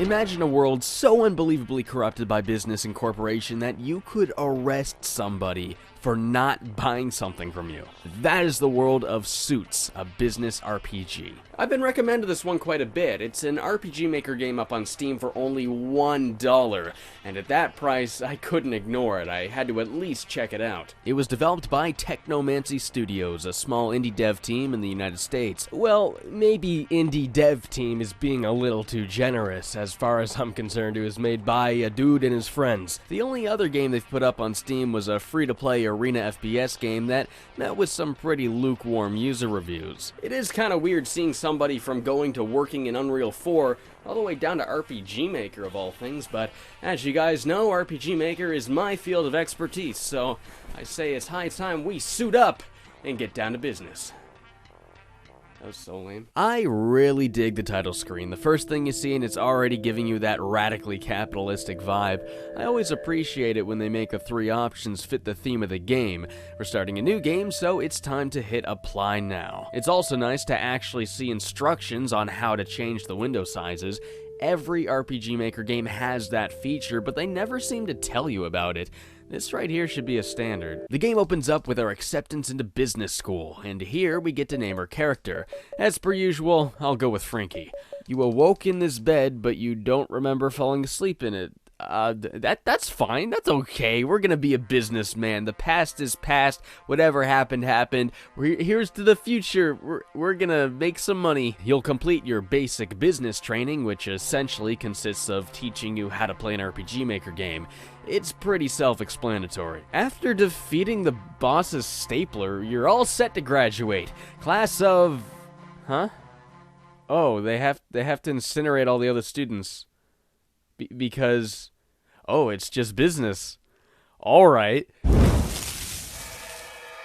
Imagine a world so unbelievably corrupted by business and corporation that you could arrest somebody for not buying something from you. That is the world of Suits, a business RPG. I've been recommended this one quite a bit. It's an RPG Maker game up on Steam for only $1, and at that price, I couldn't ignore it. I had to at least check it out. It was developed by Technomancy Studios, a small indie dev team in the United States. Well, maybe indie dev team is being a little too generous. As far as I'm concerned, it was made by a dude and his friends. The only other game they've put up on Steam was a free-to-play arena FPS game that met with some pretty lukewarm user reviews. It is kind of weird seeing somebody from going to working in Unreal 4 all the way down to RPG Maker of all things, but as you guys know, RPG Maker is my field of expertise, so I say it's high time we suit up and get down to business. That was so lame. I really dig the title screen. The first thing you see and it's already giving you that radically capitalistic vibe. I always appreciate it when they make the three options fit the theme of the game. We're starting a new game, so it's time to hit apply now. It's also nice to actually see instructions on how to change the window sizes. Every RPG Maker game has that feature, but they never seem to tell you about it. This right here should be a standard. The game opens up with our acceptance into business school, and here we get to name our character. As per usual, I'll go with Frankie. You awoke in this bed, but you don't remember falling asleep in it. That's fine. That's okay. We're gonna be a businessman. The past is past. Whatever happened, happened. Here's to the future. We're gonna make some money. You'll complete your basic business training, which essentially consists of teaching you how to play an RPG Maker game. It's pretty self-explanatory. After defeating the boss's stapler, you're all set to graduate. Class of... Huh? Oh, they have to incinerate all the other students. Because... Oh, it's just business. Alright.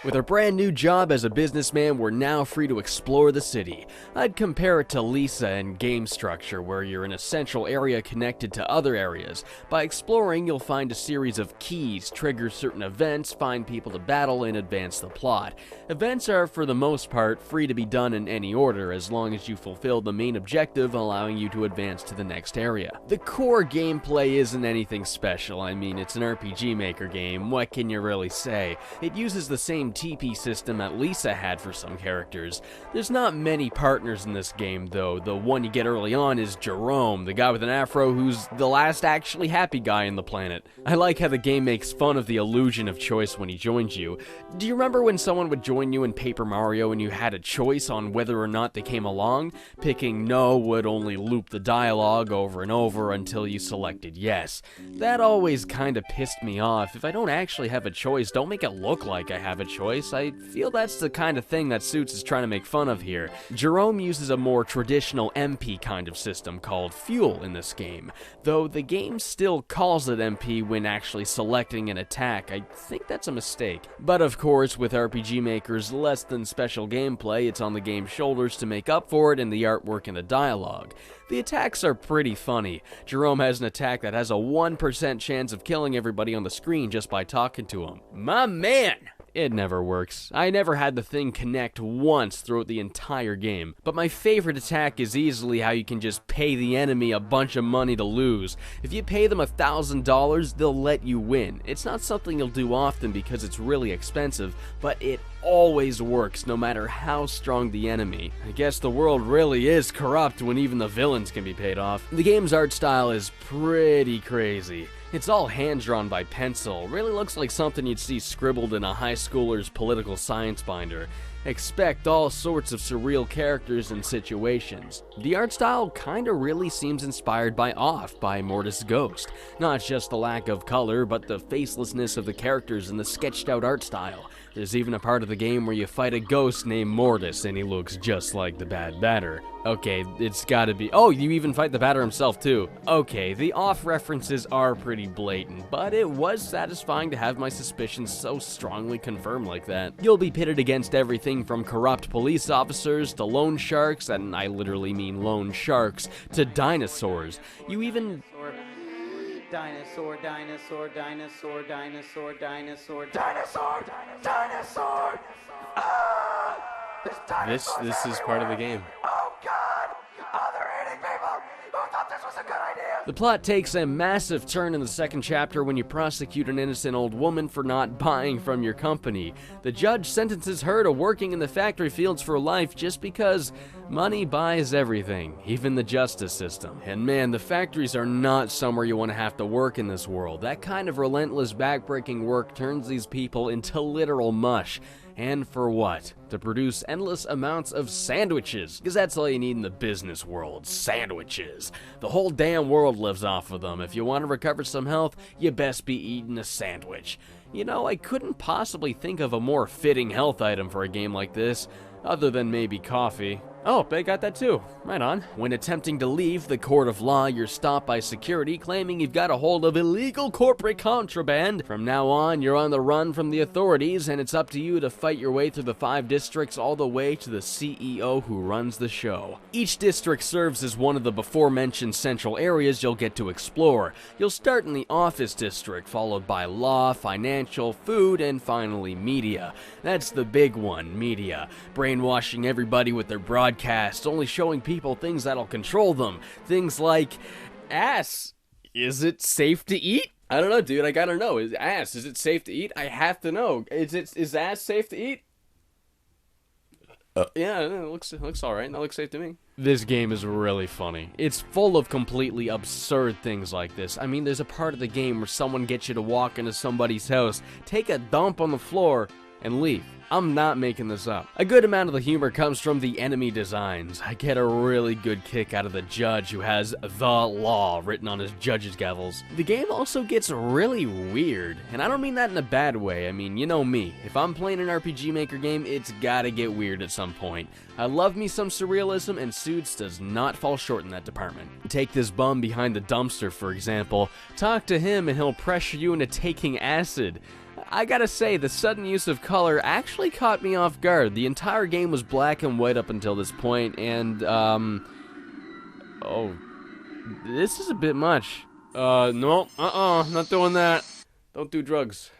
With our brand new job as a businessman, we're now free to explore the city. I'd compare it to Lisa in game structure, where you're in a central area connected to other areas. By exploring, you'll find a series of keys, trigger certain events, find people to battle, and advance the plot. Events are, for the most part, free to be done in any order, as long as you fulfill the main objective, allowing you to advance to the next area. The core gameplay isn't anything special. I mean, it's an RPG Maker game. What can you really say? It uses the same TP system that Lisa had for some characters. There's not many partners in this game, though. The one you get early on is Jerome, the guy with an afro who's the last actually happy guy on the planet. I like how the game makes fun of the illusion of choice when he joins you. Do you remember when someone would join you in Paper Mario and you had a choice on whether or not they came along? Picking no would only loop the dialogue over and over until you selected yes. That always kinda pissed me off. If I don't actually have a choice, don't make it look like I have a choice. I feel that's the kind of thing that Suits is trying to make fun of here. Jerome uses a more traditional MP kind of system called Fuel in this game, though the game still calls it MP when actually selecting an attack. I think that's a mistake. But of course, with RPG Maker's less than special gameplay, it's on the game's shoulders to make up for it in the artwork and the dialogue. The attacks are pretty funny. Jerome has an attack that has a 1% chance of killing everybody on the screen just by talking to him. My man! It never works. I never had the thing connect once throughout the entire game. But my favorite attack is easily how you can just pay the enemy a bunch of money to lose. If you pay them $1,000, they'll let you win. It's not something you'll do often because it's really expensive, but it always works no matter how strong the enemy. I guess the world really is corrupt when even the villains can be paid off. The game's art style is pretty crazy. It's all hand-drawn by pencil. Really looks like something you'd see scribbled in a high schooler's political science binder. Expect all sorts of surreal characters and situations. The art style kinda really seems inspired by Off by Mortis Ghost. Not just the lack of color, but the facelessness of the characters and the sketched out art style. There's even a part of the game where you fight a ghost named Mortis and he looks just like the Bad Batter. Okay, it's gotta be- oh, you even fight the Batter himself too. Okay, the Off references are pretty blatant, but it was satisfying to have my suspicions so strongly confirmed like that. You'll be pitted against everything from corrupt police officers to loan sharks, and I literally mean loan sharks, to dinosaurs. You even... Dinosaur, dinosaur, dinosaur, dinosaur, dinosaur, dinosaur, dinosaur. This is part of the game. Oh God! Oh, they're eating people. Who thought this was a good idea? The plot takes a massive turn in the second chapter when you prosecute an innocent old woman for not buying from your company. The judge sentences her to working in the factory fields for life just because money buys everything, even the justice system. And man, the factories are not somewhere you want to have to work in this world. That kind of relentless, backbreaking work turns these people into literal mush. And for what? To produce endless amounts of sandwiches. Because that's all you need in the business world, sandwiches. The whole damn world lives off of them. If you want to recover some health, you best be eating a sandwich. You know, I couldn't possibly think of a more fitting health item for a game like this, other than maybe coffee. Oh, they got that too. Right on. When attempting to leave the court of law, you're stopped by security claiming you've got a hold of illegal corporate contraband. From now on, you're on the run from the authorities, and it's up to you to fight your way through the 5 districts all the way to the CEO who runs the show. Each district serves as one of the before-mentioned central areas you'll get to explore. You'll start in the office district, followed by law, financial, food, and finally media. That's the big one, media. Brainwashing everybody with their broadcasts, only showing people things that'll control them. Things like, ass, is it safe to eat? I don't know, dude, I gotta know. Is it safe to eat? I have to know. Is ass safe to eat? Yeah, it looks alright. That looks safe to me. This game is really funny. It's full of completely absurd things like this. I mean, there's a part of the game where someone gets you to walk into somebody's house, take a dump on the floor, and leave. I'm not making this up. A good amount of the humor comes from the enemy designs. I get a really good kick out of the judge who has "the law" written on his judge's gavels. The game also gets really weird, and I don't mean that in a bad way. I mean, you know me. If I'm playing an RPG Maker game, it's gotta get weird at some point. I love me some surrealism, and Suits does not fall short in that department. Take this bum behind the dumpster, for example. Talk to him and he'll pressure you into taking acid. I gotta say, the sudden use of color actually caught me off guard. The entire game was black and white up until this point, and, oh, this is a bit much. No, not doing that. Don't do drugs.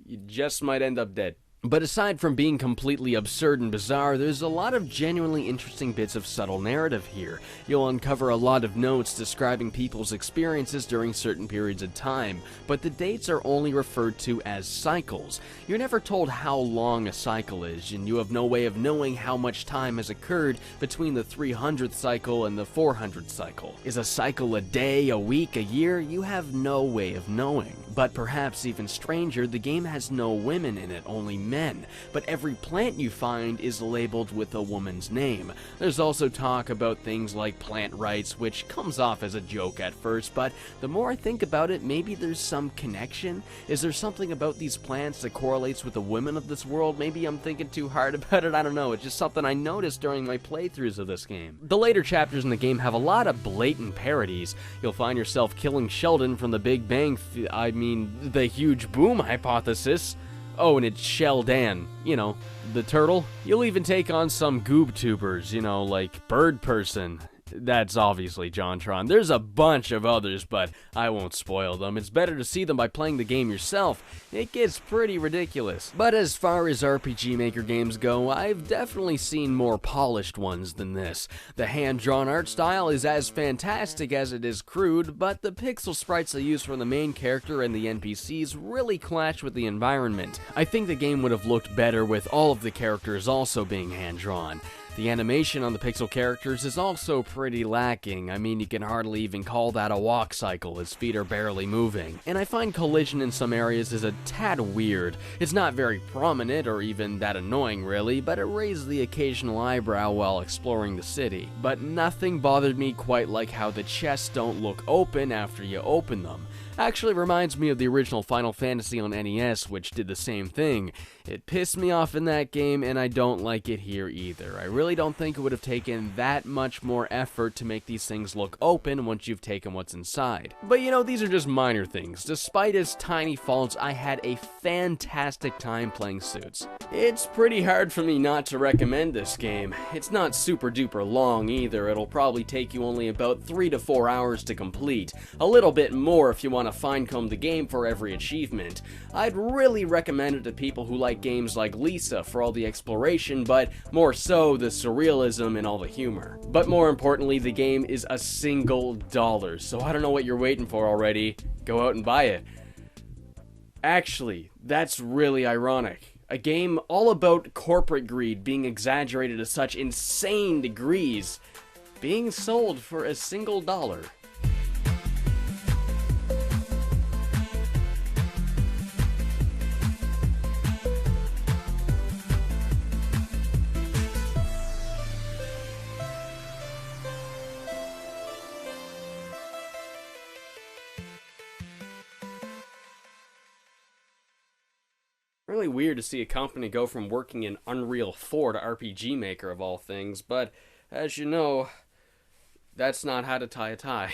You just might end up dead. But aside from being completely absurd and bizarre, there's a lot of genuinely interesting bits of subtle narrative here. You'll uncover a lot of notes describing people's experiences during certain periods of time, but the dates are only referred to as cycles. You're never told how long a cycle is, and you have no way of knowing how much time has occurred between the 300th cycle and the 400th cycle. Is a cycle a day, a week, a year? You have no way of knowing. But perhaps even stranger, the game has no women in it, only men. But every plant you find is labeled with a woman's name. There's also talk about things like plant rights, which comes off as a joke at first, but the more I think about it, maybe there's some connection. Is there something about these plants that correlates with the women of this world? Maybe I'm thinking too hard about it, I don't know. It's just something I noticed during my playthroughs of this game. The later chapters in the game have a lot of blatant parodies. You'll find yourself killing Sheldon from the Big Bang, the huge boom hypothesis. Oh, and it's Sheldon, you know, the turtle. You'll even take on some goob tubers, you know, like Bird Person. That's obviously JonTron. There's a bunch of others, but I won't spoil them. It's better to see them by playing the game yourself. It gets pretty ridiculous. But as far as RPG Maker games go, I've definitely seen more polished ones than this. The hand-drawn art style is as fantastic as it is crude, but the pixel sprites they use for the main character and the NPCs really clash with the environment. I think the game would have looked better with all of the characters also being hand-drawn. The animation on the pixel characters is also pretty lacking. I mean, you can hardly even call that a walk cycle, his feet are barely moving. And I find collision in some areas is a tad weird. It's not very prominent or even that annoying really, but it raises the occasional eyebrow while exploring the city. But nothing bothered me quite like how the chests don't look open after you open them. Actually reminds me of the original Final Fantasy on NES, which did the same thing. It pissed me off in that game, and I don't like it here either. I really don't think it would have taken that much more effort to make these things look open once you've taken what's inside. But you know, these are just minor things. Despite its tiny faults, I had a fantastic time playing Suits. It's pretty hard for me not to recommend this game. It's not super duper long either. It'll probably take you only about 3 to 4 hours to complete. A little bit more if you want want to fine-comb the game for every achievement. I'd really recommend it to people who like games like Lisa for all the exploration, but more so the surrealism and all the humor. But more importantly, the game is $1, so I don't know what you're waiting for already. Go out and buy it. Actually, that's really ironic. A game all about corporate greed being exaggerated to such insane degrees, being sold for $1. Really weird to see a company go from working in Unreal 4 to RPG Maker of all things, but as you know, that's not how to tie a tie.